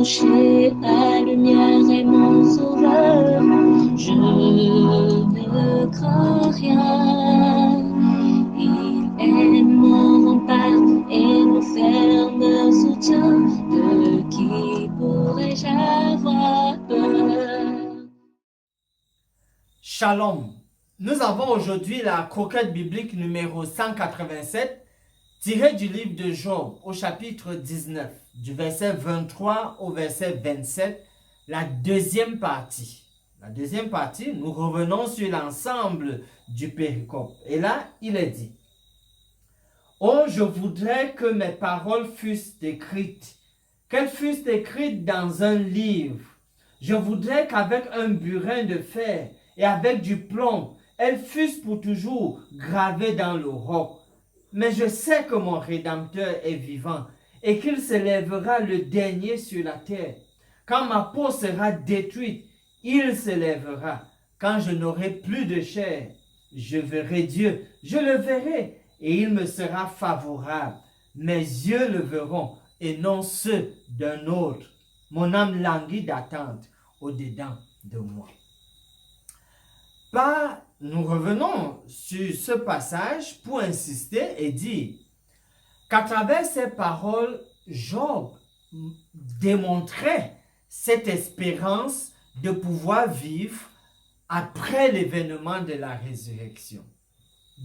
accroché, la lumière est mon sauveur. Je ne crains rien. Il est mon rempart et mon ferme soutien. De qui pourrais-je avoir peur? Shalom. Nous avons aujourd'hui la croquette biblique numéro 187, tirée du livre de Job au chapitre 19, du verset 23 au verset 27, la deuxième partie. La deuxième partie, nous revenons sur l'ensemble du péricope. Et là, il est dit: Oh, je voudrais que mes paroles fussent écrites, qu'elles fussent écrites dans un livre. Je voudrais qu'avec un burin de fer et avec du plomb, elles fussent pour toujours gravées dans le roc. Mais je sais que mon Rédempteur est vivant et qu'il se lèvera le dernier sur la terre. Quand ma peau sera détruite, il se lèvera. Quand je n'aurai plus de chair, je verrai Dieu, je le verrai et il me sera favorable. Mes yeux le verront et non ceux d'un autre. Mon âme languit d'attente au-dedans de moi. Nous revenons sur ce passage pour insister et dire qu'à travers ces paroles, Job démontrait cette espérance de pouvoir vivre après l'événement de la résurrection.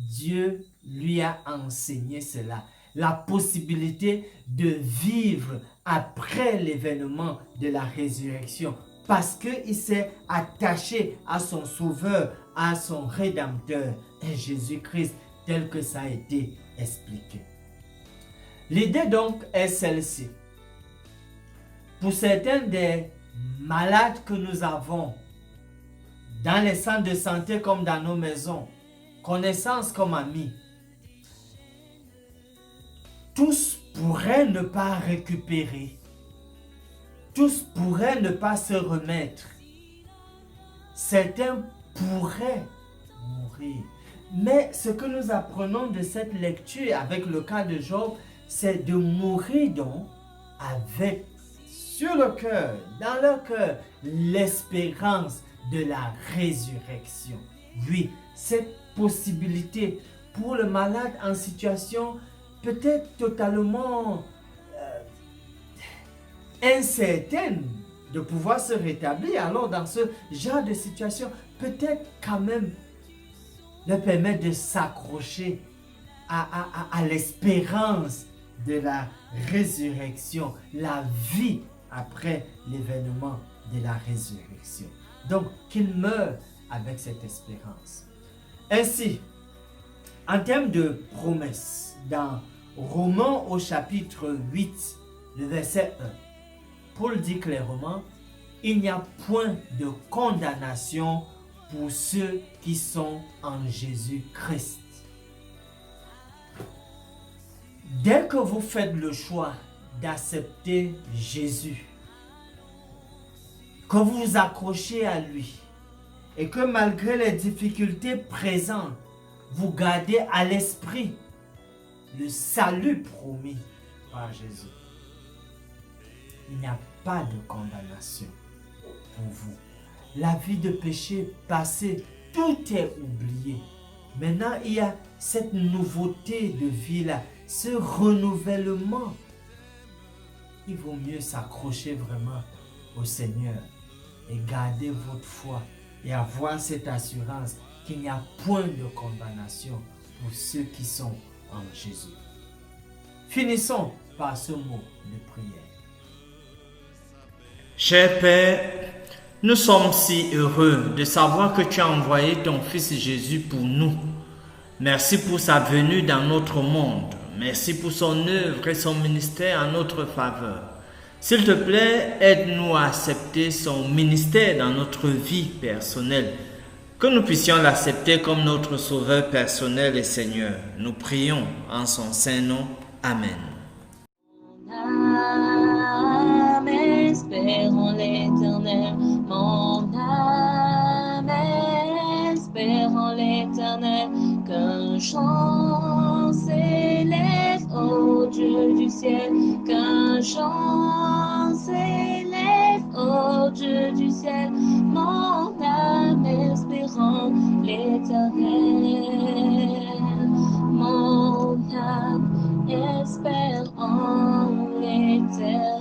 Dieu lui a enseigné cela, la possibilité de vivre après l'événement de la résurrection, parce qu'il s'est attaché à son Sauveur, à son Rédempteur, et Jésus-Christ, tel que ça a été expliqué. L'idée donc est celle-ci. Pour certains des malades que nous avons dans les centres de santé comme dans nos maisons, connaissances comme amis, tous pourraient ne pas récupérer, tous pourraient ne pas se remettre, certains pourraient mourir. Mais ce que nous apprenons de cette lecture avec le cas de Job, c'est de mourir donc avec sur le cœur, dans leur cœur, l'espérance de la résurrection. Oui, cette possibilité pour le malade en situation peut-être totalement incertaine de pouvoir se rétablir. Alors dans ce genre de situation, peut-être quand même leur permettre de s'accrocher à l'espérance de la résurrection, la vie après l'événement de la résurrection. Donc, qu'ils meurent avec cette espérance. Ainsi, en termes de promesses, dans Romains au chapitre 8, le verset 1, Paul dit clairement: il n'y a point de condamnation pour ceux qui sont en Jésus-Christ. Dès que vous faites le choix d'accepter Jésus, que vous vous accrochez à lui et que malgré les difficultés présentes, vous gardez à l'esprit le salut promis par Jésus, il n'y a pas de condamnation pour vous. La vie de péché passée, tout est oublié. Maintenant, il y a cette nouveauté de vie-là, ce renouvellement. Il vaut mieux s'accrocher vraiment au Seigneur et garder votre foi et avoir cette assurance qu'il n'y a point de condamnation pour ceux qui sont en Jésus. Finissons par ce mot de prière. Cher Père, nous sommes si heureux de savoir que tu as envoyé ton Fils Jésus pour nous. Merci pour sa venue dans notre monde. Merci pour son œuvre et son ministère en notre faveur. S'il te plaît, aide-nous à accepter son ministère dans notre vie personnelle. Que nous puissions l'accepter comme notre Sauveur personnel et Seigneur. Nous prions en son saint nom. Amen. Mon âme espère en l'Éternel. Mon âme espère en l'Éternel. Qu'un chant s'élève au Dieu du ciel. Qu'un chant s'élève ciel. Mon âme espère en l'Éternel. Mon âme espère en l'Éternel.